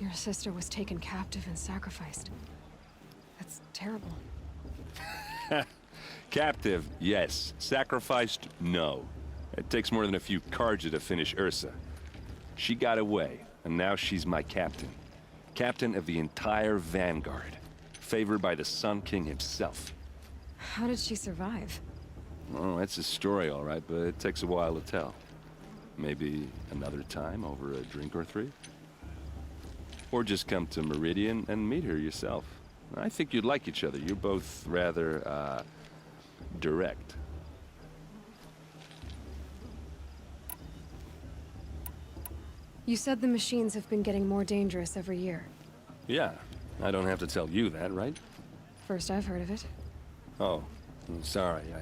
Your sister was taken captive and sacrificed. That's terrible. Captive, yes. Sacrificed, no. It takes more than a few Carja to finish Ursa. She got away, and now she's my captain. Captain of the entire Vanguard. Favored by the Sun King himself. How did she survive? Oh, that's a story, all right, but it takes a while to tell. Maybe another time over a drink or three? Or just come to Meridian and meet her yourself. I think you'd like each other. You're both rather, direct. You said the machines have been getting more dangerous every year. Yeah, I don't have to tell you that, right? First I've heard of it. Oh, I'm sorry. I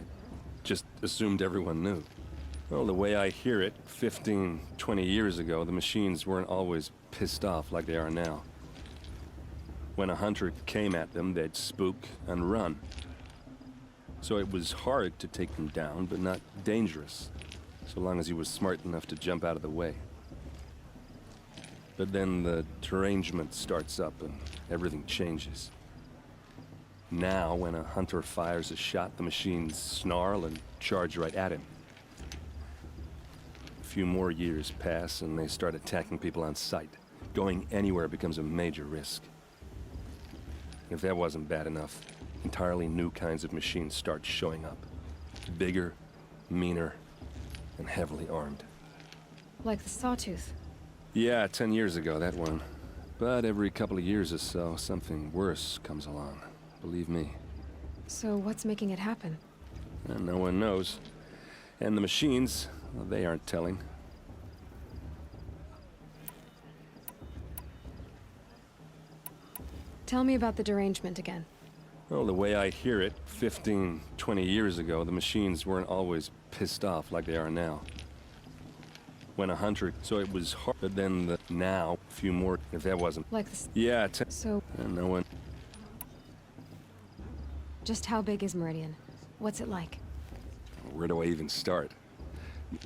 just assumed everyone knew. Well, the way I hear it, 15, 20 years ago, the machines weren't always pissed off like they are now. When a hunter came at them, they'd spook and run. So it was hard to take them down, but not dangerous, so long as he was smart enough to jump out of the way. But then the derangement starts up and everything changes. Now, when a hunter fires a shot, the machines snarl and charge right at him. A few more years pass and they start attacking people on sight. Going anywhere becomes a major risk. If that wasn't bad enough, entirely new kinds of machines start showing up. Bigger, meaner, and heavily armed. Like the Sawtooth. Yeah, 10 years ago, that one. But every couple of years or so, something worse comes along. Believe me. So what's making it happen? And no one knows. And the machines, well, they aren't telling. Tell me about the derangement again. Well, the way I hear it, 15, 20 years ago, the machines weren't always pissed off like they are now. When a hunter, so it was hard, but then now, a few more, if that wasn't. Like the... Yeah, So... and no one. Just how big is Meridian? What's it like? Where do I even start?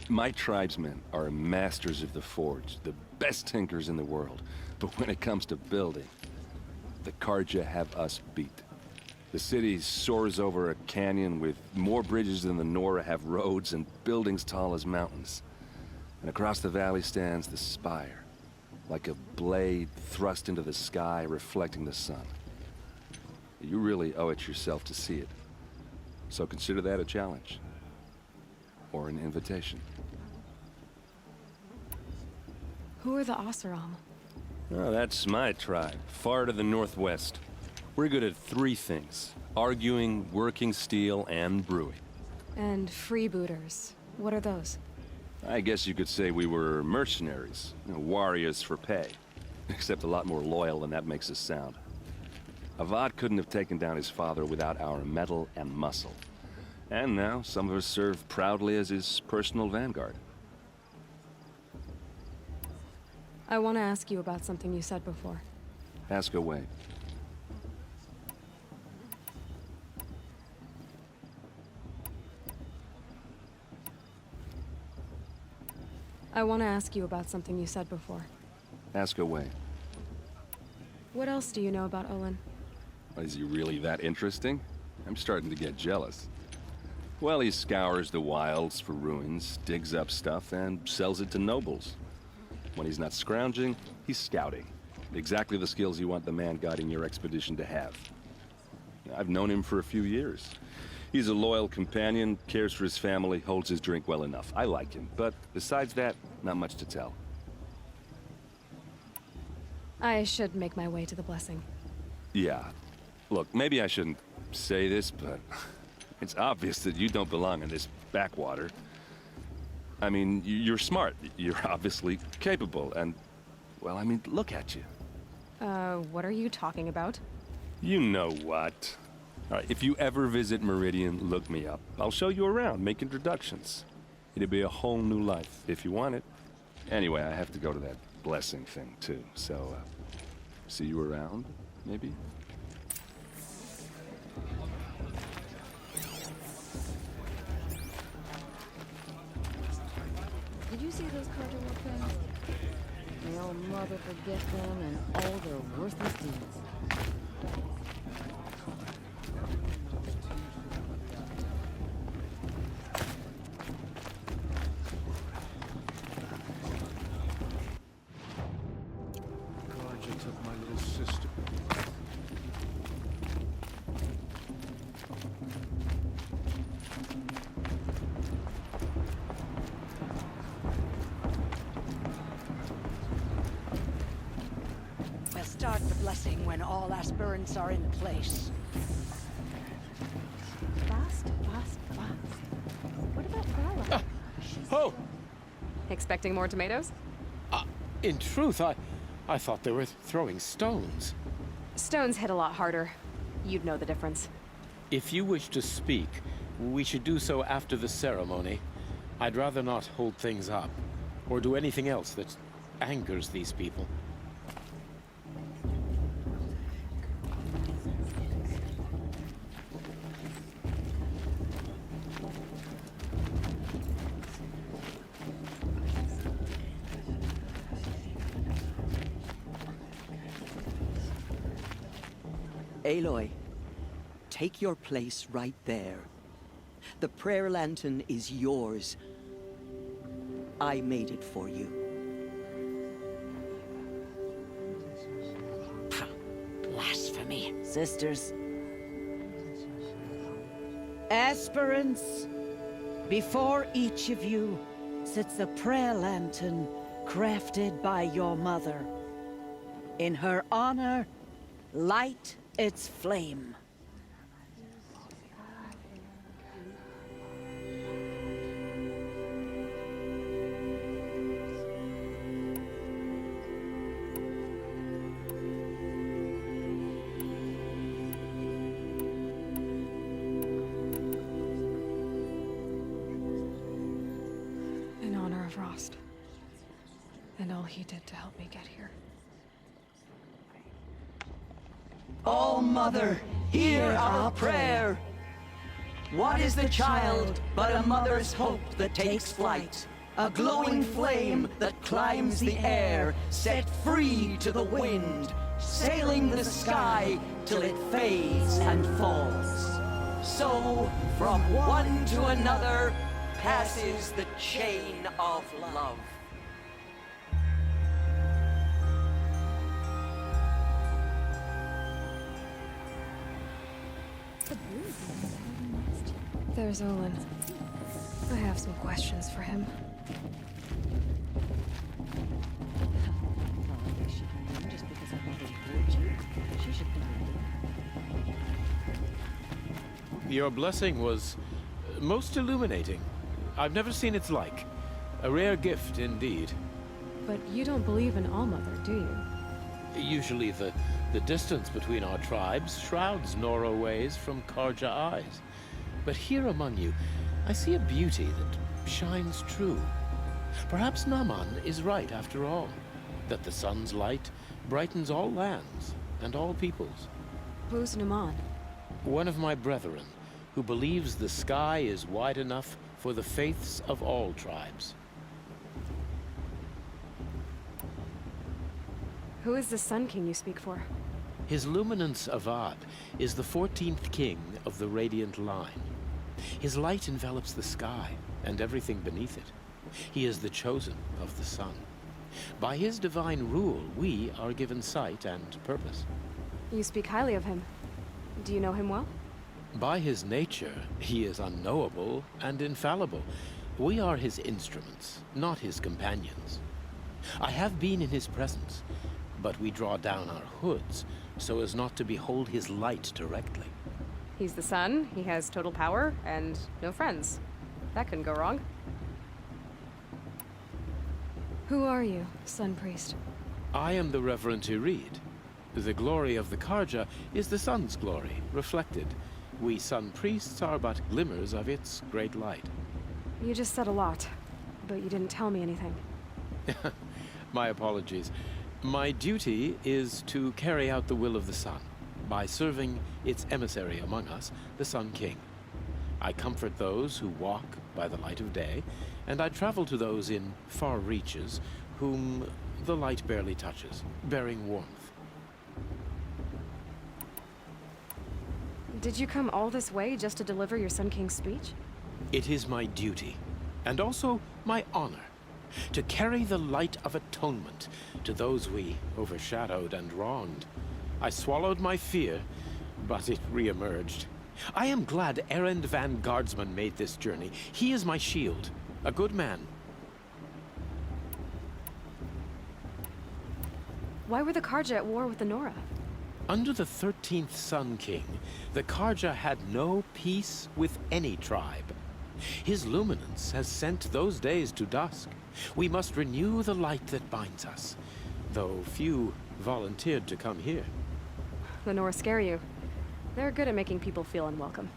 My tribesmen are masters of the forge, the best tinkers in the world. But when it comes to building, the Carja have us beat. The city soars over a canyon with more bridges than the Nora have roads and buildings tall as mountains. And across the valley stands the spire, like a blade thrust into the sky reflecting the sun. You really owe it yourself to see it. So consider that a challenge. Or an invitation. Who are the Oseram? Oh, that's my tribe, far to the northwest. We're good at three things: arguing, working steel, and brewing. And freebooters. What are those? I guess you could say we were mercenaries, warriors for pay. Except a lot more loyal than that makes us sound. Avad couldn't have taken down his father without our metal and muscle. And now, some of us serve proudly as his personal vanguard. I want to ask you about something you said before. Ask away. I want to ask you about something you said before. Ask away. What else do you know about Olin? Is he really that interesting? I'm starting to get jealous. Well, he scours the wilds for ruins, digs up stuff, and sells it to nobles. When he's not scrounging, he's scouting. Exactly the skills you want the man guiding your expedition to have. I've known him for a few years. He's a loyal companion, cares for his family, holds his drink well enough. I like him, but besides that, not much to tell. I should make my way to the blessing. Yeah. Look, maybe I shouldn't say this, but it's obvious that you don't belong in this backwater. I mean, you're smart. You're obviously capable, and, well, I mean, look at you. What are you talking about? You know what. All right, if you ever visit Meridian, look me up. I'll show you around, make introductions. It'll be a whole new life, if you want it. Anyway, I have to go to that blessing thing, too, so, see you around, maybe? Did you see those Carter things? May old mother forget them and all their worthless deeds. Roger took my little sister. We'll start the blessing when all aspirants are in place. Fast, fast, fast. What about Bella? Oh, Expecting more tomatoes? in truth, I thought they were throwing stones. Stones hit a lot harder. You'd know the difference. If you wish to speak, we should do so after the ceremony. I'd rather not hold things up, or do anything else that angers these people. Aloy, take your place right there. The prayer lantern is yours. I made it for you. Blasphemy. Sisters. Aspirants, before each of you sits a prayer lantern crafted by your mother. In her honor, light its flame. In honor of Rost. And all he did to help me get here. All Mother, hear our prayer. What is the child but a mother's hope that takes flight? A glowing flame that climbs the air, set free to the wind, sailing the sky till it fades and falls. So, from one to another, passes the chain of love. There's Olin. I have some questions for him. Just because I thought it hurt you, she should think Your blessing was most illuminating. I've never seen its like. A rare gift indeed. But you don't believe in Allmother, do you? Usually the distance between our tribes shrouds Nora ways from Karja eyes. But here among you, I see a beauty that shines true. Perhaps Naman is right after all, that the sun's light brightens all lands and all peoples. Who's Naman? One of my brethren, who believes the sky is wide enough for the faiths of all tribes. Who is the Sun King you speak for? His Luminance Avad is the 14th king of the Radiant Line. His light envelops the sky and everything beneath it. He is the chosen of the sun. By his divine rule, we are given sight and purpose. You speak highly of him. Do you know him well? By his nature, he is unknowable and infallible. We are his instruments, not his companions. I have been in his presence, but we draw down our hoods so as not to behold his light directly. He's the sun, he has total power, and no friends. That couldn't go wrong. Who are you, Sun Priest? I am the Reverend Irid. The glory of the Karja is the sun's glory, reflected. We sun priests are but glimmers of its great light. You just said a lot, but you didn't tell me anything. My apologies. My duty is to carry out the will of the sun, by serving its emissary among us, the Sun King. I comfort those who walk by the light of day, and I travel to those in far reaches whom the light barely touches, bearing warmth. Did you come all this way just to deliver your Sun King's speech? It is my duty, and also my honor, to carry the light of atonement to those we overshadowed and wronged. I swallowed my fear, but it re-emerged. I am glad Erend van Guardsman made this journey. He is my shield, a good man. Why were the Karja at war with the Nora? Under the 13th Sun King, the Karja had no peace with any tribe. His luminance has sent those days to dusk. We must renew the light that binds us, though few volunteered to come here. The Nora scare you. They're good at making people feel unwelcome.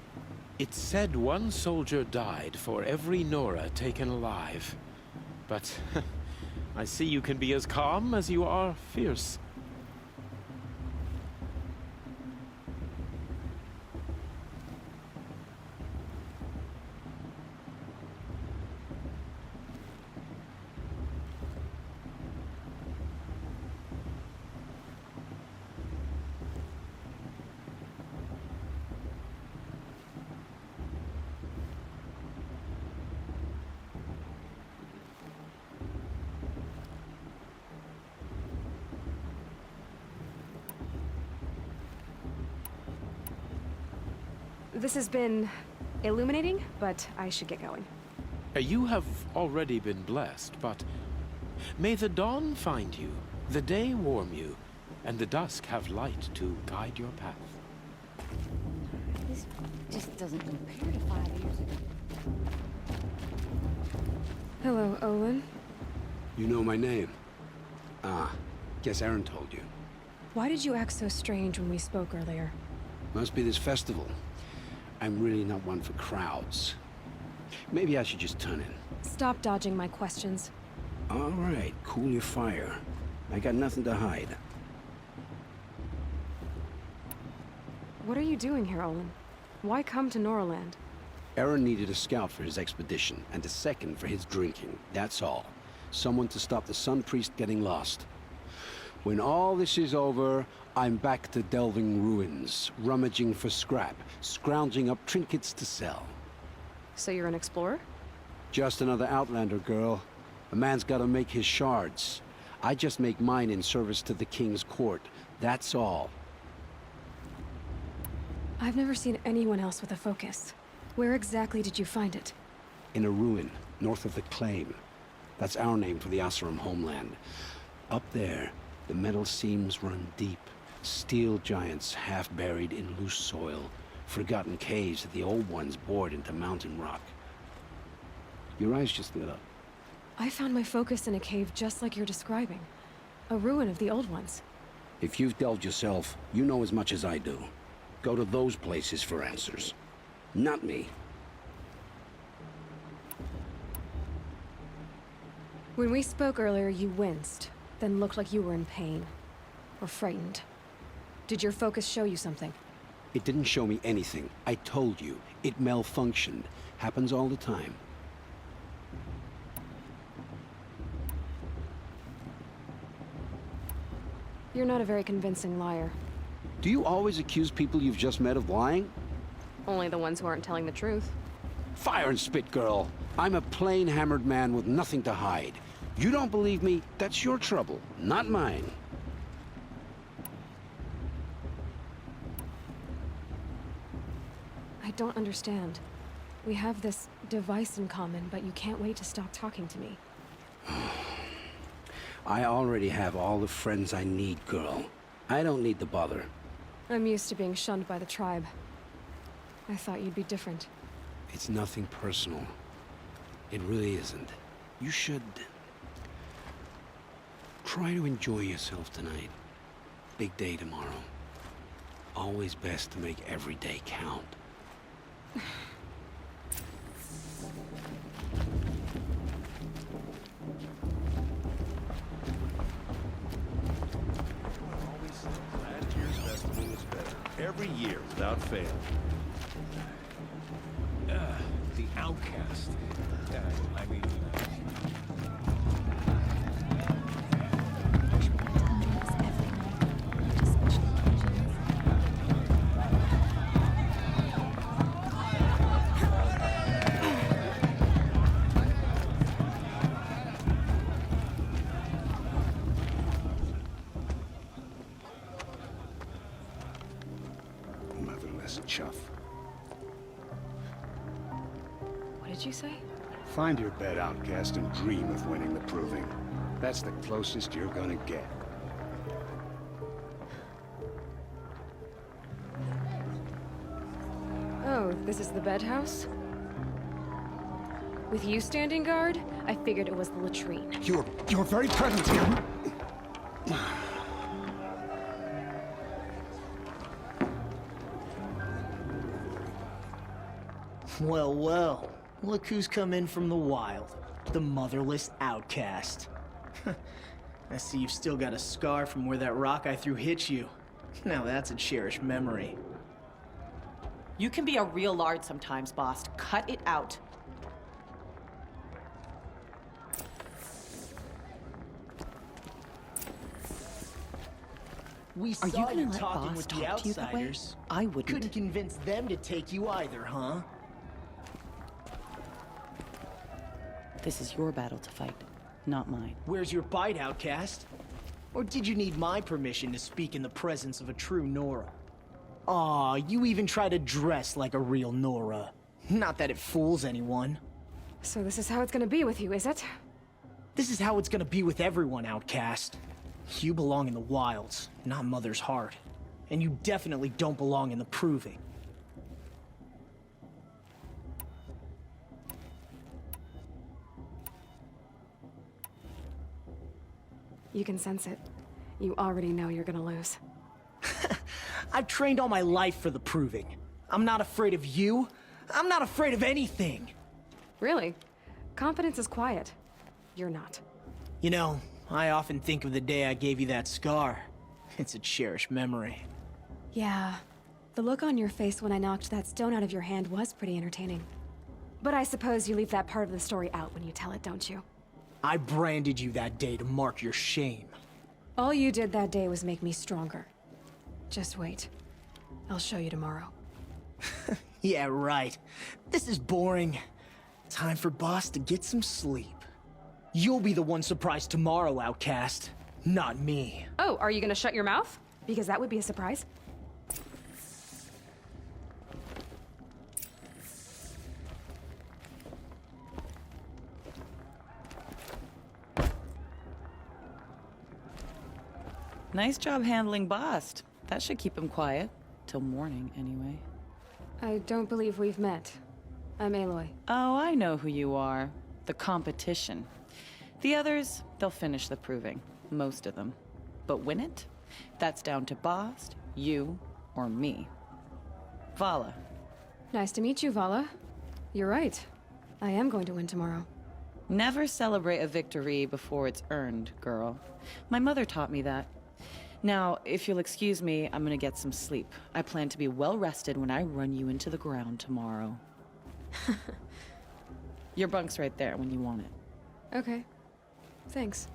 It's said one soldier died for every Nora taken alive. But I see you can be as calm as you are fierce. This has been illuminating, but I should get going. You have already been blessed, but may the dawn find you, the day warm you, and the dusk have light to guide your path. This just doesn't compare to 5 years ago. Hello, Olin. You know my name? Ah, guess Aaron told you. Why did you act so strange when we spoke earlier? Must be this festival. I'm really not one for crowds. Maybe I should just turn in. Stop dodging my questions. All right, cool your fire. I got nothing to hide. What are you doing here, Olin? Why come to Noraland? Aaron needed a scout for his expedition, and a second for his drinking. That's all. Someone to stop the Sun Priest getting lost. When all this is over, I'm back to delving ruins, rummaging for scrap, scrounging up trinkets to sell. So you're an explorer? Just another Outlander, girl. A man's gotta make his shards. I just make mine in service to the King's court. That's all. I've never seen anyone else with a focus. Where exactly did you find it? In a ruin, north of the Claim. That's our name for the Asuram homeland. Up there, the metal seams run deep. Steel giants half buried in loose soil. Forgotten caves that the old ones bored into mountain rock. Your eyes just lit up. I found my focus in a cave just like you're describing. A ruin of the old ones. If you've delved yourself, you know as much as I do. Go to those places for answers. Not me. When we spoke earlier, you winced, then looked like you were in pain. Or frightened. Did your focus show you something? It didn't show me anything. I told you. It malfunctioned. Happens all the time. You're not a very convincing liar. Do you always accuse people you've just met of lying? Only the ones who aren't telling the truth. Fire and spit, girl. I'm a plain hammered man with nothing to hide. You don't believe me? That's your trouble, not mine. I don't understand. We have this device in common, but you can't wait to stop talking to me. I already have all the friends I need, girl. I don't need the bother. I'm used to being shunned by the tribe. I thought you'd be different. It's nothing personal. It really isn't. You should... try to enjoy yourself tonight. Big day tomorrow. Always best to make every day count. Last year's festival was better. Every year, without fail. The outcast. I mean... useless chuff. What did you say? Find your bed, outcast, and dream of winning the proving. That's the closest you're gonna get. Oh, this is the bed house? With you standing guard, I figured it was the latrine. You're very present here. Well, well. Look who's come in from the wild. The motherless outcast. I see you've still got a scar from where that rock I threw hit you. Now that's a cherished memory. You can be a real lard sometimes, boss. Cut it out. We Are you saw gonna you let talking boss with the talk to you that way? outsiders. I wouldn't. Couldn't convince them to take you either, huh? This is your battle to fight, not mine. Where's your bite, outcast? Or did you need my permission to speak in the presence of a true Nora? Aw, you even try to dress like a real Nora. Not that it fools anyone. So this is how it's gonna be with you, is it? This is how it's gonna be with everyone, outcast. You belong in the wilds, not Mother's heart. And you definitely don't belong in the proving. You can sense it. You already know you're gonna lose. I've trained all my life for the proving. I'm not afraid of you. I'm not afraid of anything. Really? Confidence is quiet. You're not. You know, I often think of the day I gave you that scar. It's a cherished memory. Yeah. The look on your face when I knocked that stone out of your hand was pretty entertaining. But I suppose you leave that part of the story out when you tell it, don't you? I branded you that day to mark your shame. All you did that day was make me stronger. Just wait. I'll show you tomorrow. Yeah, right. This is boring. Time for Boss to get some sleep. You'll be the one surprised tomorrow, outcast. Not me. Oh, are you gonna shut your mouth? Because that would be a surprise. Nice job handling Bast. That should keep him quiet. Till morning, anyway. I don't believe we've met. I'm Aloy. Oh, I know who you are. The competition. The others, they'll finish the proving. Most of them. But win it? That's down to Bast, you, or me. Vala. Nice to meet you, Vala. You're right. I am going to win tomorrow. Never celebrate a victory before it's earned, girl. My mother taught me that. Now, if you'll excuse me, I'm gonna get some sleep. I plan to be well rested when I run you into the ground tomorrow. Your bunk's right there when you want it. Okay. Thanks.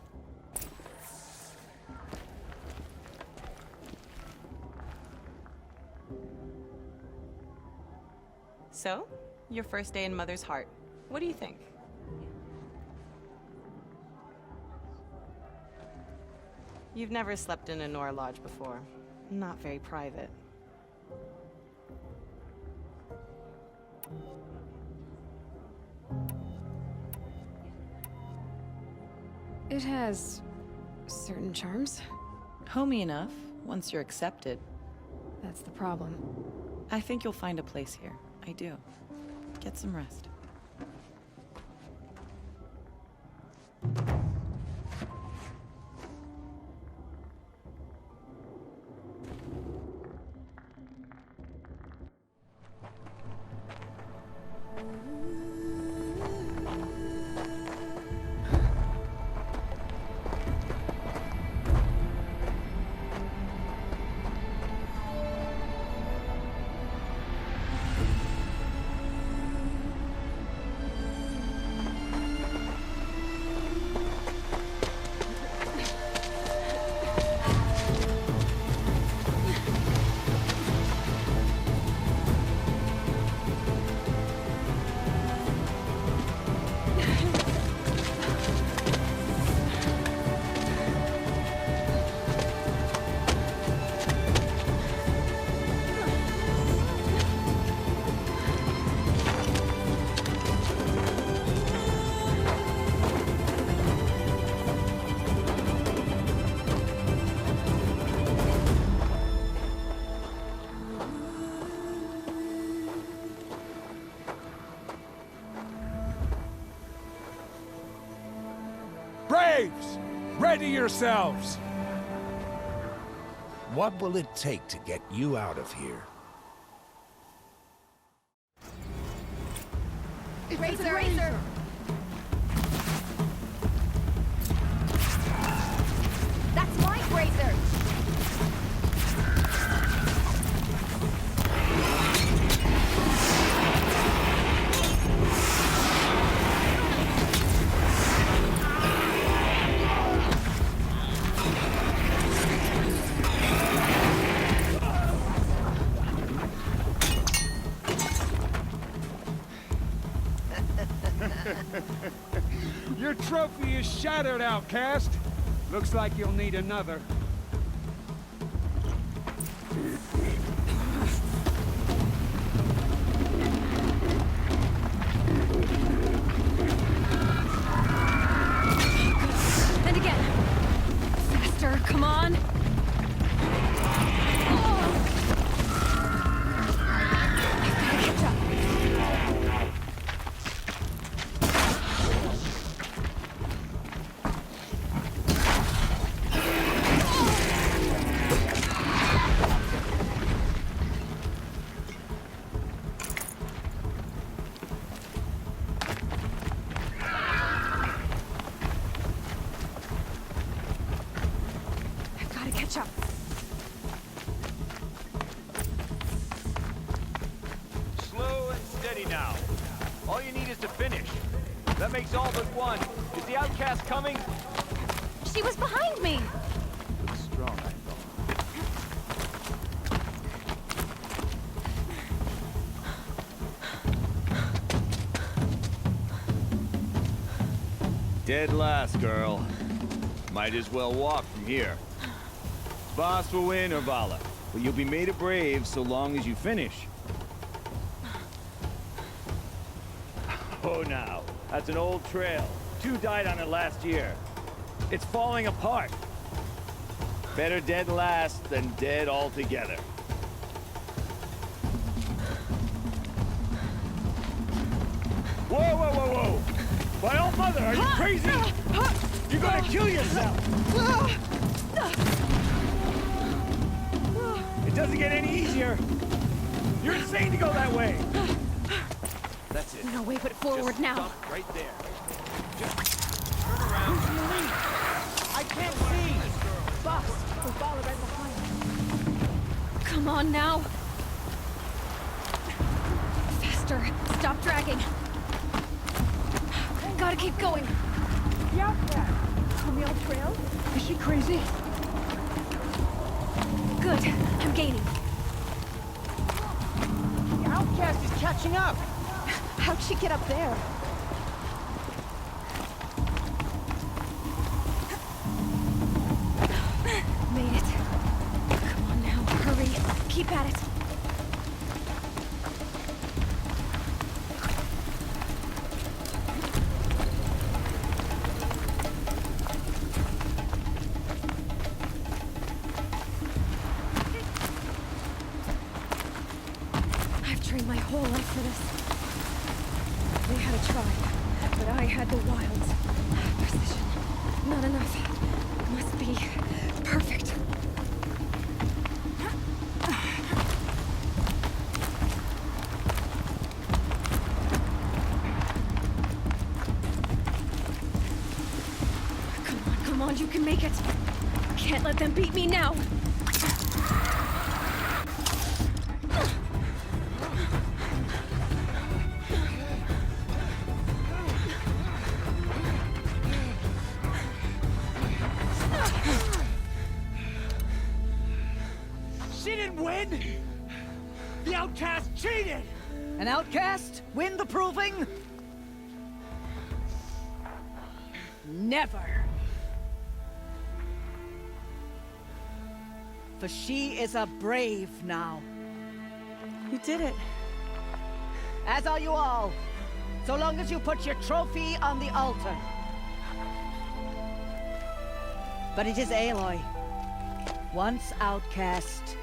So, your first day in Mother's heart. What do you think? You've never slept in a Nora lodge before. Not very private. It has certain charms. Homey enough, once you're accepted. That's the problem. I think you'll find a place here. I do. Get some rest. Ready yourselves! What will it take to get you out of here? Razor! That's my Razor! Your trophy is shattered, outcast. Looks like you'll need another. And again. Faster, come on. Catch up. Slow and steady now. All you need is to finish. That makes all but one. Is the outcast coming? She was behind me! Looks strong, I thought. Dead last, girl. Might as well walk from here. Boss will win or Vala, but you'll be made a brave so long as you finish. Oh, now, that's an old trail. 2 died on it last year. It's falling apart. Better dead last than dead altogether. Whoa, whoa, whoa, whoa! My old mother, are you crazy? You're gonna kill yourself! It doesn't get any easier. You're insane to go that way. That's it. No way but forward Just now. stop right there. Just turn around. I can't see! Boss, we'll follow right behind. Come on now. Faster. Stop dragging. Gotta keep going. The outcast! On the old trail? Is she crazy? Good. I'm gaining. The outcast is catching up! How'd she get up there? Made it. Come on now, hurry. Keep at it. I've trained my whole life for this. They had a tribe, but I had the wilds. Precision. Not enough. Must be perfect. Come on, you can make it. Can't let them beat me now. She didn't win! The outcast cheated! An outcast? Win the proving? Never. For she is a brave now. You did it. As are you all. So long as you put your trophy on the altar. But it is Aloy. Once outcast,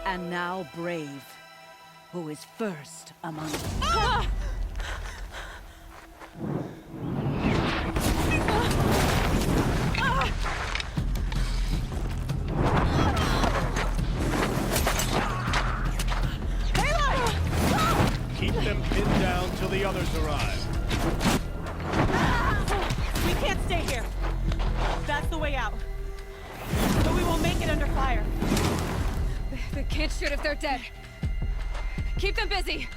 and now brave, who is first among us. Ah! Ah! Can't shoot if they're dead. Keep them busy.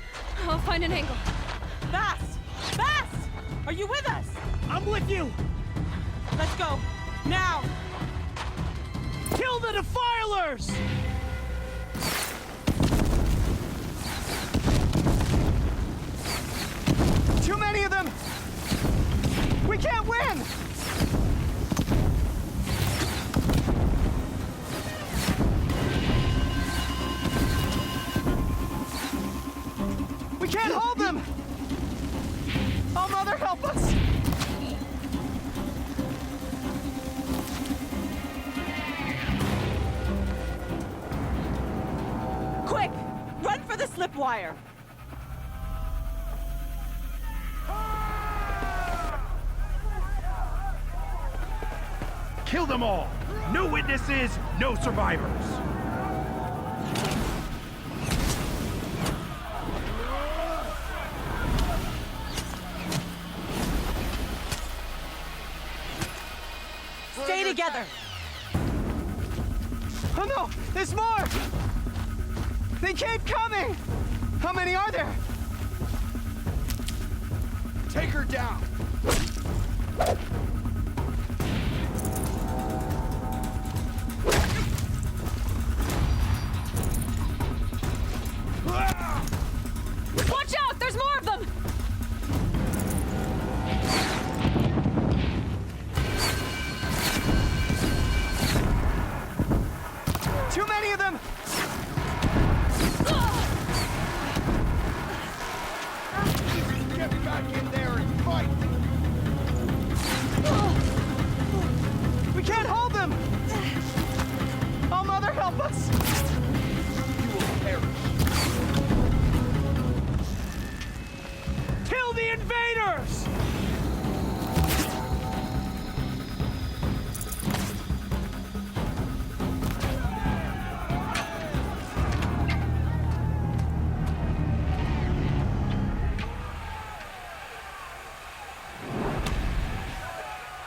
I'll find an angle. Bast! Bast! Are you with us? I'm with you! Let's go. Now! Kill the defilers! Too many of them! We can't win! We can't hold them! Oh, Mother, help us! Quick! Run for the slip wire! Kill them all! No witnesses, no survivors! Stay together! Oh no! There's more! They keep coming! How many are there? Take her down! Watch out! There's more of them! Too many of them! Get back in there and fight! We can't hold them! Oh, Mother, help us! You will perish. Kill the invaders!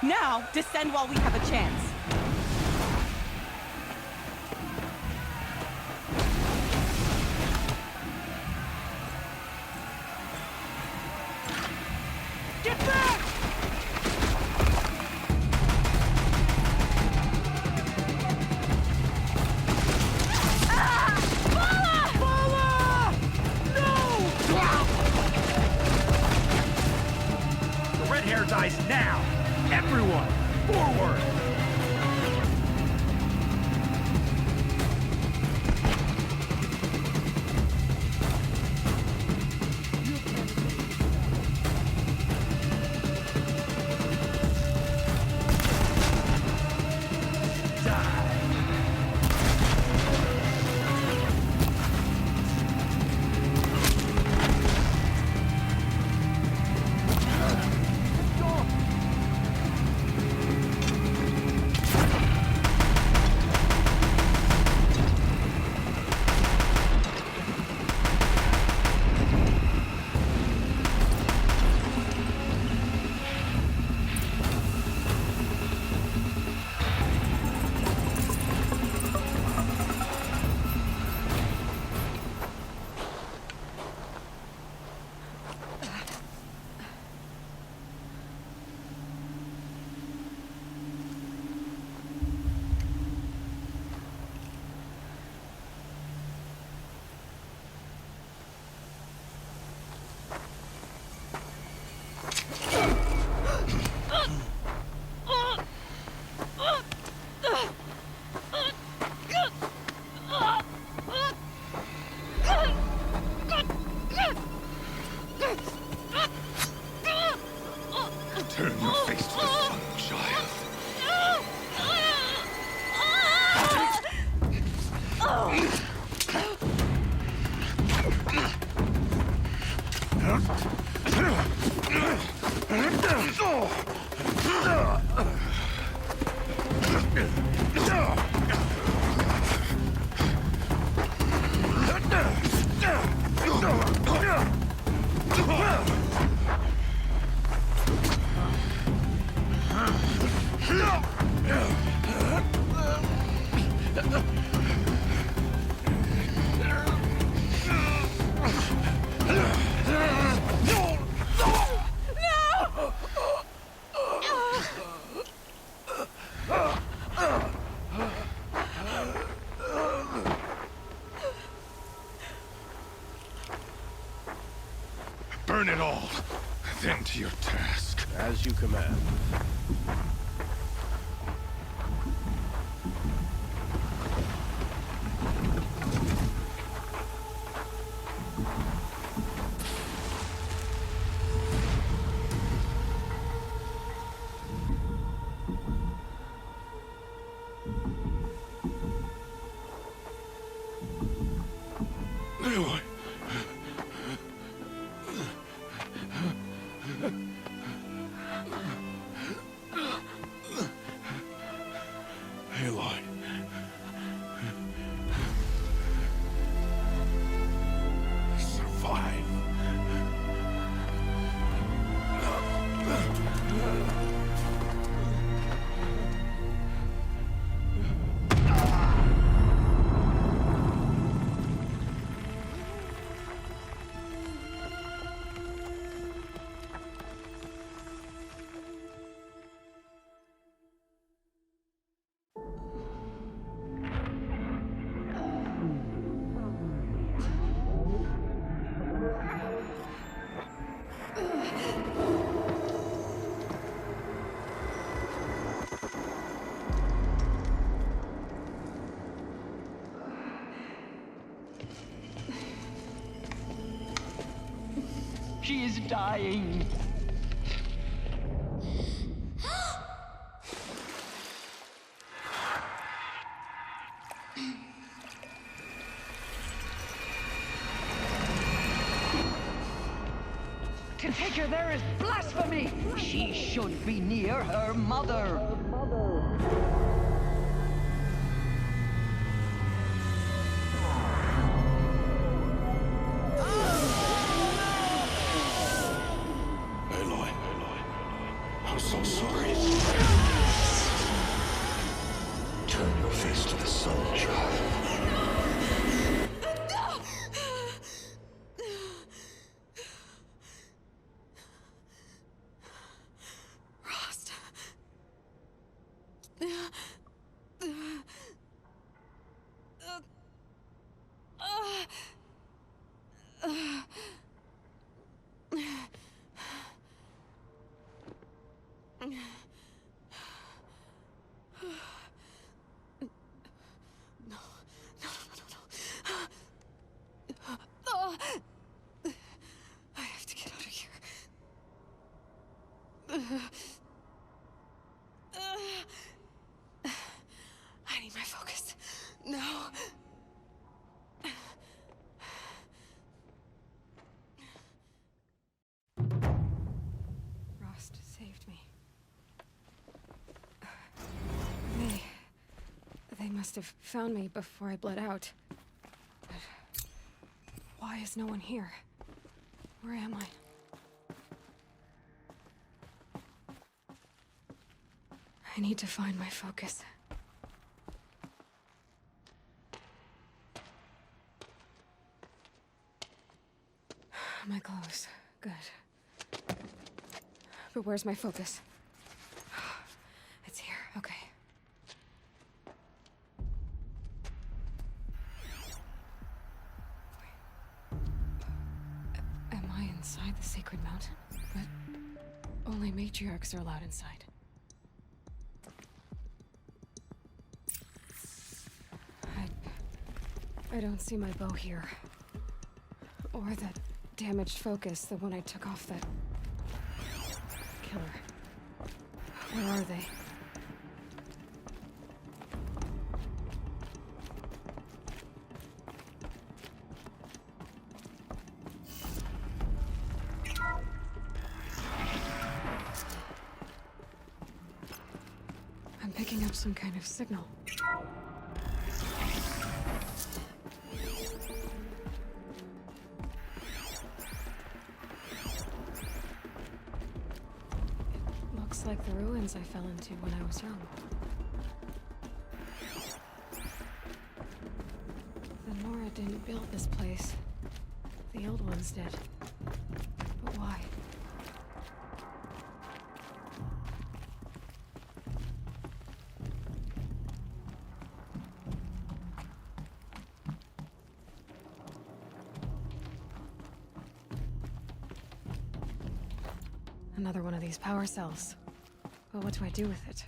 Now, descend while we have a chance. Get back! The red hair dies now! Everyone, forward! Turn your face to the sun, child. Burn it all, then to your task. As you command. Aloy. Aloy. Survive. She is dying. To take her there is blasphemy. She should be near her mother. Aloy. I'm so sorry. Turn your face to the sun, child. Rost. I have to get out of here. I need my focus. No. Rost saved me. They must have found me before I bled out. But why is no one here? Where am I? I need to find my focus. My clothes. Good. But where's my focus? It's here. Okay. Am I inside the sacred mountain? But only matriarchs are allowed inside. I don't see my bow here. Or that damaged focus, the one I took off that killer. Where are they? I'm picking up some kind of signal. Like the ruins I fell into when I was young. The Nora didn't build this place. The old ones did. But why? Another one of these power cells. But what do I do with it?